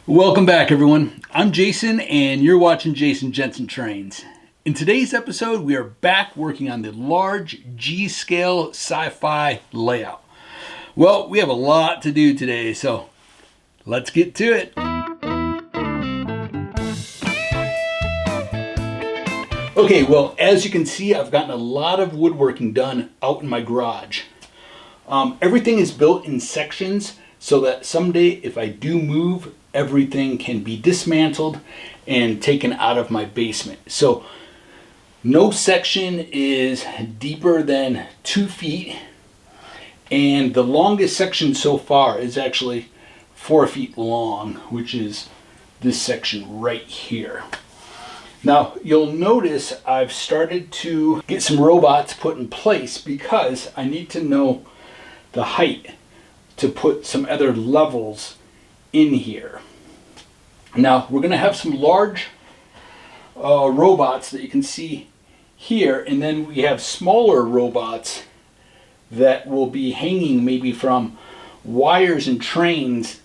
Welcome back, everyone. I'm Jason, and you're watching Jason Jensen Trains. In today's episode, we are back working on the large G-scale Sci-Fi layout. Well, we have a lot to do today, so let's get to it. Okay, well, as you can see, I've gotten a lot of woodworking done out in my garage. Everything is built in sections so that someday if I do move, everything can be dismantled and taken out of my basement. So no section is deeper than 2 feet, and the longest section so far is actually 4 feet long, which is this section right here. Now you'll notice I've started to get some robots put in place because I need to know the height to put some other levels in here. Now we're going to have some large robots that you can see here, and then we have smaller robots that will be hanging maybe from wires and trains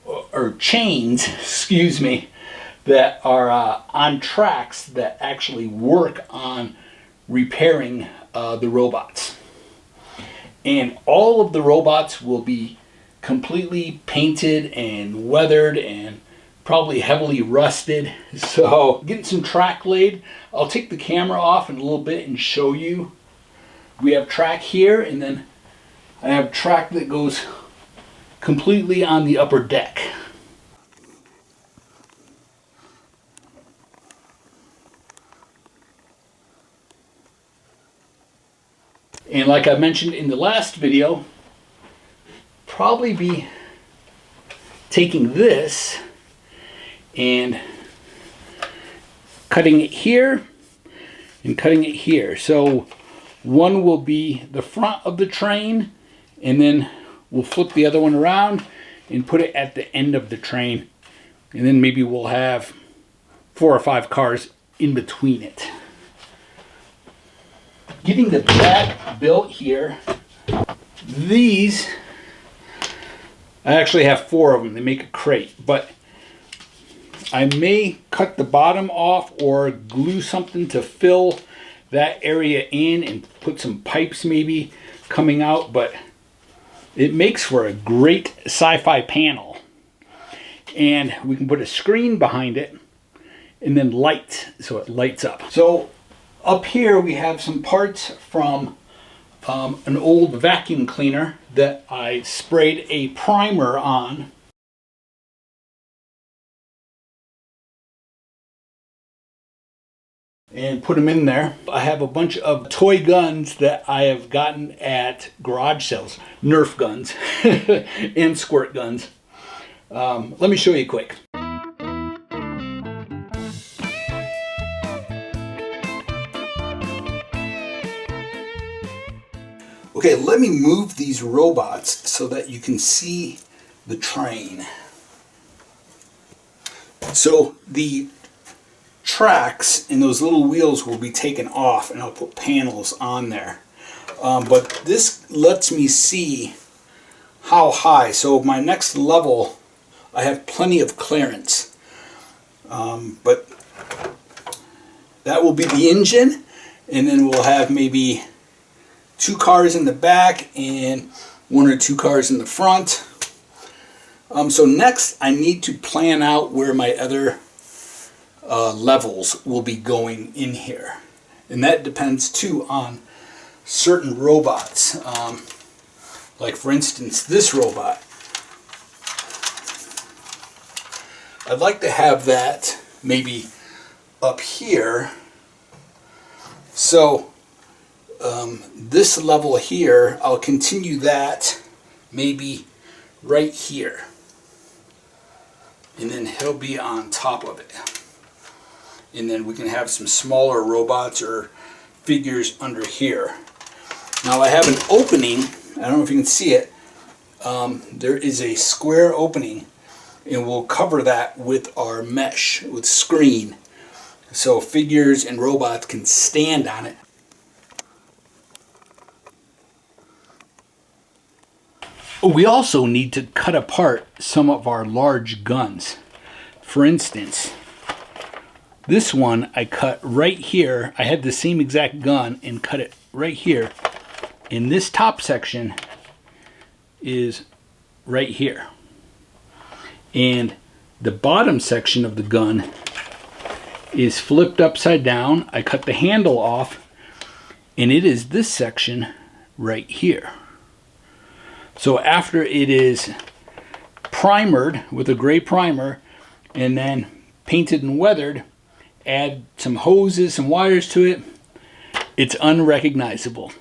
or chains, excuse me, that are on tracks that actually work on repairing the robots. And all of the robots will be completely painted and weathered and probably heavily rusted. So getting some track laid. I'll take the camera off in a little bit and show you. We have track here, and then I have track that goes completely on the upper deck. And like I mentioned in the last video, probably be taking this and cutting it here and cutting it here. So one will be the front of the train, and then we'll flip the other one around and put it at the end of the train. And then maybe we'll have 4 or 5 cars in between it. Getting the back built here, these, I actually have 4 of them. They make a crate, but I may cut the bottom off or glue something to fill that area in and put some pipes maybe coming out, but it makes for a great sci-fi panel. And we can put a screen behind it and then lights, so it lights up. So up here we have some parts from an old vacuum cleaner that I sprayed a primer on. And put them in there. I have a bunch of toy guns that I have gotten at garage sales. Nerf guns and squirt guns. Let me show you quick. Okay, let me move these robots so that you can see the train. So the tracks and those little wheels will be taken off, and I'll put panels on there. But this lets me see how high. So my next level, I have plenty of clearance. But that will be the engine, and then we'll have maybe 2 cars in the back and 1 or 2 cars in the front. So next I need to plan out where my other levels will be going in here, and that depends too on certain robots. Like for instance this robot, I'd like to have that maybe up here. So this level here, I'll continue that maybe right here, and then he'll be on top of it. And then we can have some smaller robots or figures under here. Now I have an opening, I don't know if you can see it, there is a square opening, and we'll cover that with our mesh, with screen, so figures and robots can stand on it. We also need to cut apart some of our large guns. For instance, this one I cut right here. I had the same exact gun and cut it right here. And this top section is right here. And the bottom section of the gun is flipped upside down. I cut the handle off, and it is this section right here. So after it is primered with a gray primer and then painted and weathered, add some hoses, some wires to it, it's unrecognizable.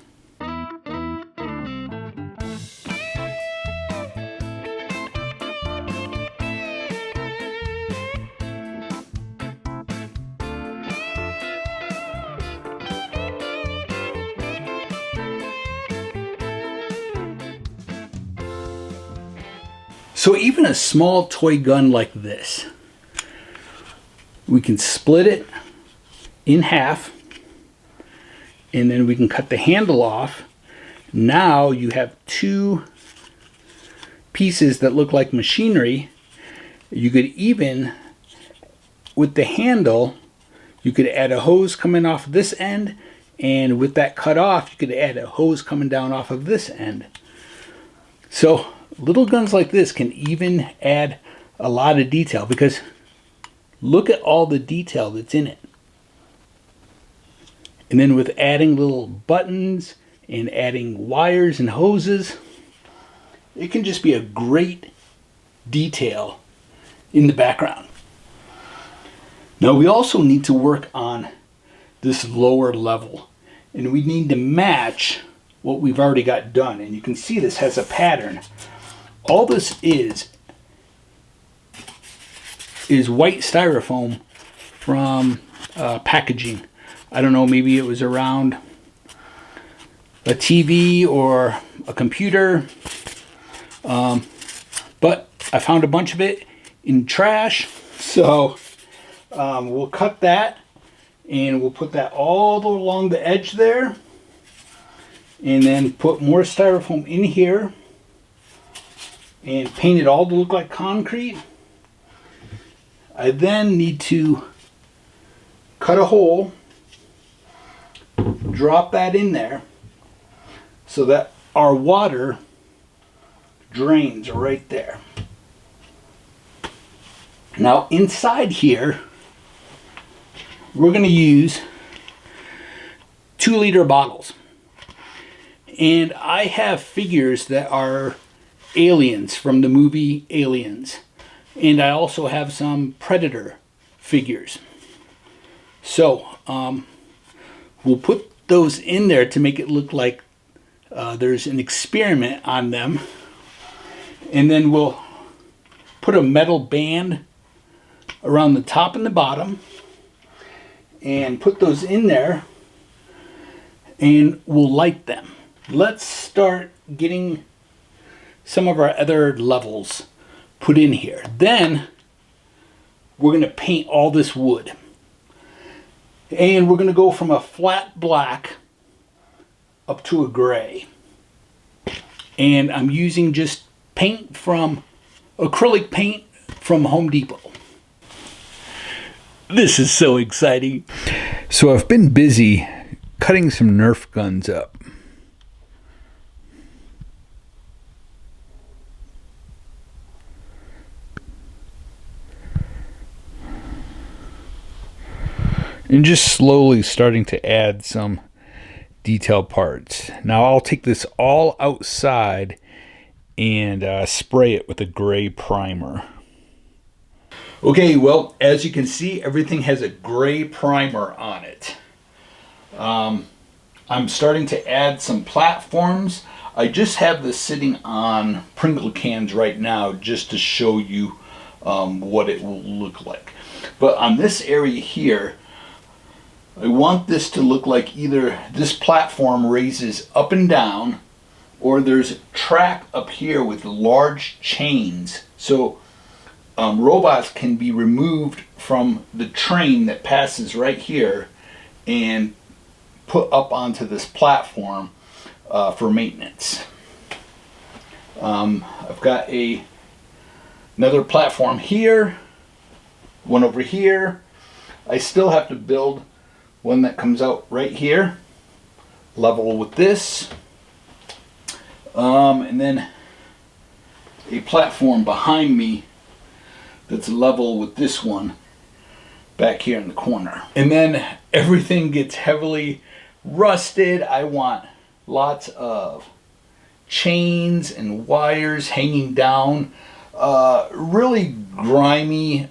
So even a small toy gun like this, we can split it in half, and then we can cut the handle off. Now you have two pieces that look like machinery. You could even, with the handle, you could add a hose coming off this end, and with that cut off, you could add a hose coming down off of this end. So little guns like this can even add a lot of detail, because look at all the detail that's in it. And then with adding little buttons and adding wires and hoses, it can just be a great detail in the background. Now we also need to work on this lower level, and we need to match what we've already got done. And you can see this has a pattern. All this is white styrofoam from packaging. I don't know, maybe it was around a TV or a computer, but I found a bunch of it in trash, so we'll cut that and we'll put that all along the edge there, and then put more styrofoam in here and paint it all to look like concrete. I then need to cut a hole, drop that in there so that our water drains right there. Now inside here, we're going to use 2-liter bottles. And I have figures that are aliens from the movie Aliens. And I also have some Predator figures. So we'll put those in there to make it look like there's an experiment on them. And then we'll put a metal band around the top and the bottom and put those in there, and we'll light them. Let's start getting some of our other levels put in here. Then we're going to paint all this wood, and we're going to go from a flat black up to a gray. And I'm using just paint from acrylic paint from Home Depot. This is so exciting. So I've been busy cutting some Nerf guns up. And just slowly starting to add some detail parts. Now I'll take this all outside and spray it with a gray primer. Okay, well, as you can see, everything has a gray primer on it. I'm starting to add some platforms. I just have this sitting on Pringle cans right now just to show you what it will look like. But on this area here, I want this to look like either this platform raises up and down, or there's a track up here with large chains. So robots can be removed from the train that passes right here and put up onto this platform for maintenance. I've got another platform here, one over here. I still have to build one that comes out right here, level with this. And then a platform behind me that's level with this one back here in the corner. And then everything gets heavily rusted. I want lots of chains and wires hanging down. Really grimy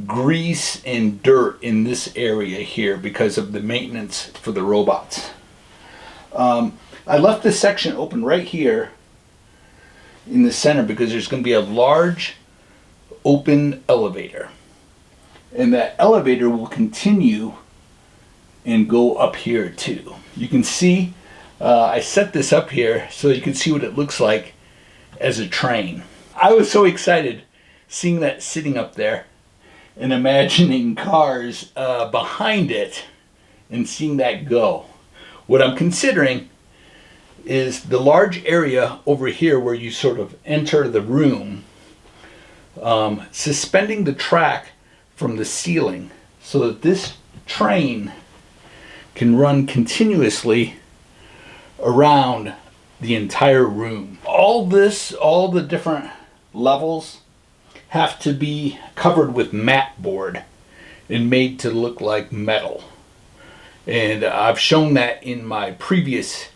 grease and dirt in this area here because of the maintenance for the robots. I left this section open right here in the center because there's going to be a large open elevator, and that elevator will continue and go up here too. You can see I set this up here so you can see what it looks like as a train. I was so excited seeing that sitting up there and imagining cars behind it and seeing that go. What I'm considering is the large area over here where you sort of enter the room, suspending the track from the ceiling so that this train can run continuously around the entire room. All the different levels have to be covered with mat board and made to look like metal. And I've shown that in my previous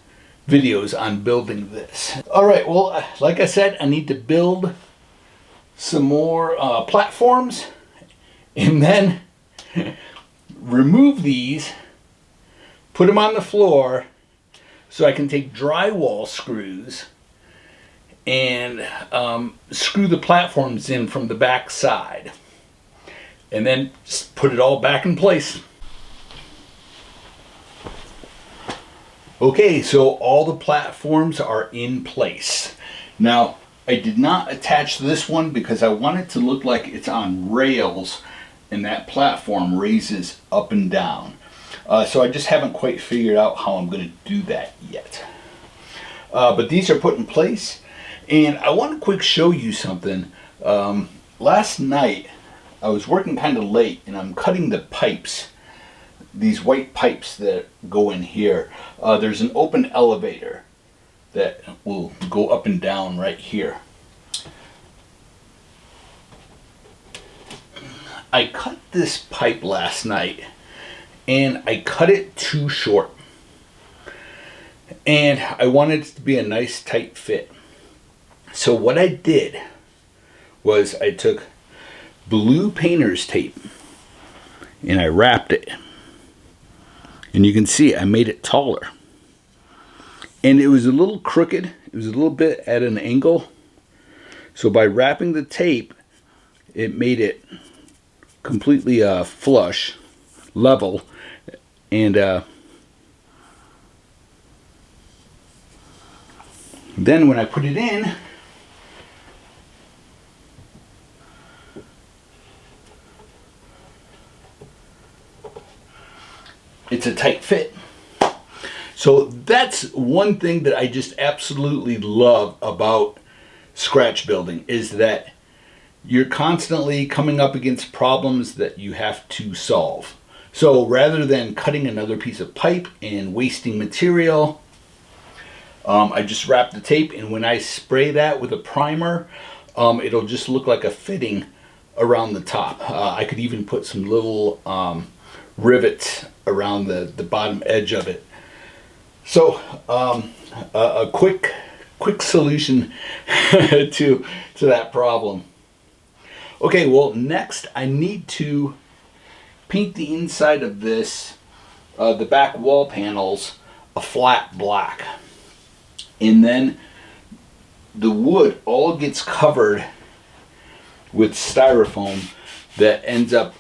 videos on building this. Alright, well, like I said, I need to build some more platforms and then remove these, put them on the floor so I can take drywall screws and screw the platforms in from the back side, and then just put it all back in place. Okay, so all the platforms are in place. Now, I did not attach this one because I want it to look like it's on rails and that platform raises up and down. So I just haven't quite figured out how I'm going to do that yet. But these are put in place, and I want to quick show you something. Last night I was working kind of late and I'm cutting the pipes, these white pipes that go in here. There's an open elevator that will go up and down right here. I cut this pipe last night and I cut it too short, and I wanted it to be a nice tight fit. So what I did was I took blue painter's tape and I wrapped it, and you can see I made it taller, and it was a little crooked, it was a little bit at an angle, so by wrapping the tape it made it completely flush, level, and then when I put it in, it's a tight fit. So that's one thing that I just absolutely love about scratch building, is that you're constantly coming up against problems that you have to solve. So rather than cutting another piece of pipe and wasting material, I just wrap the tape, and when I spray that with a primer, it'll just look like a fitting around the top. I could even put some little rivets around the bottom edge of it. So a quick solution to that problem. Okay, well, next I need to paint the inside of this, the back wall panels, a flat black. And then the wood all gets covered with styrofoam that ends up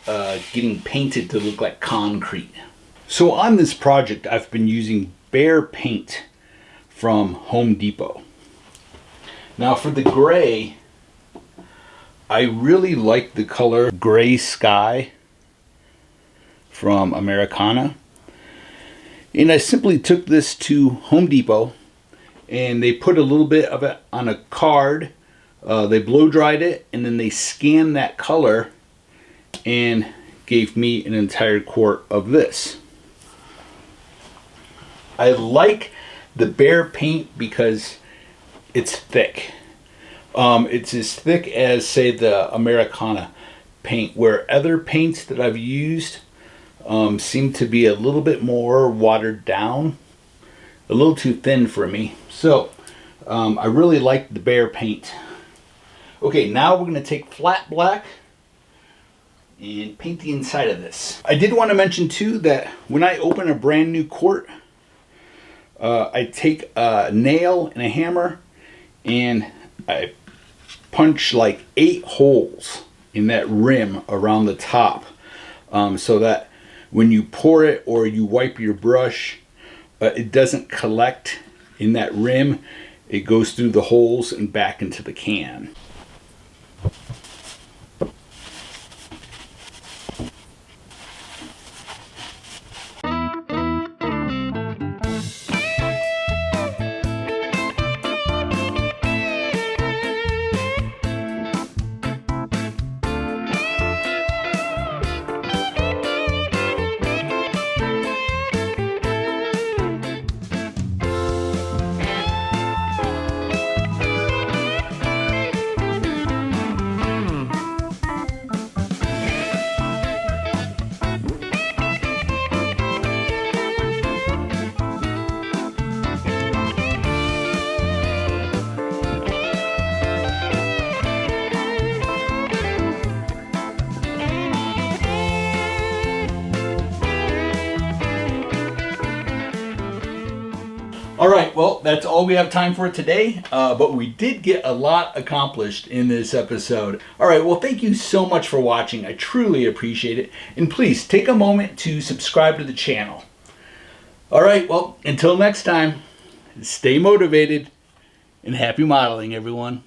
getting painted to look like concrete. So on this project, I've been using Behr paint from Home Depot. Now for the gray, I really like the color Gray Sky from Americana. And I simply took this to Home Depot and they put a little bit of it on a card. They blow dried it and then they scan that color and gave me an entire quart of this. I like the Behr paint because it's thick. It's as thick as, say, the Americana paint, where other paints that I've used seem to be a little bit more watered down, a little too thin for me. So I really like the Behr paint. Okay, now we're going to take flat black and paint the inside of this. I did want to mention too that when I open a brand new quart, I take a nail and a hammer and I punch like 8 holes in that rim around the top, so that when you pour it or you wipe your brush, it doesn't collect in that rim. It goes through the holes and back into the can. All right, well, that's all we have time for today, but we did get a lot accomplished in this episode. All right, well, thank you so much for watching. I truly appreciate it. And please take a moment to subscribe to the channel. All right, well, until next time, stay motivated and happy modeling, everyone.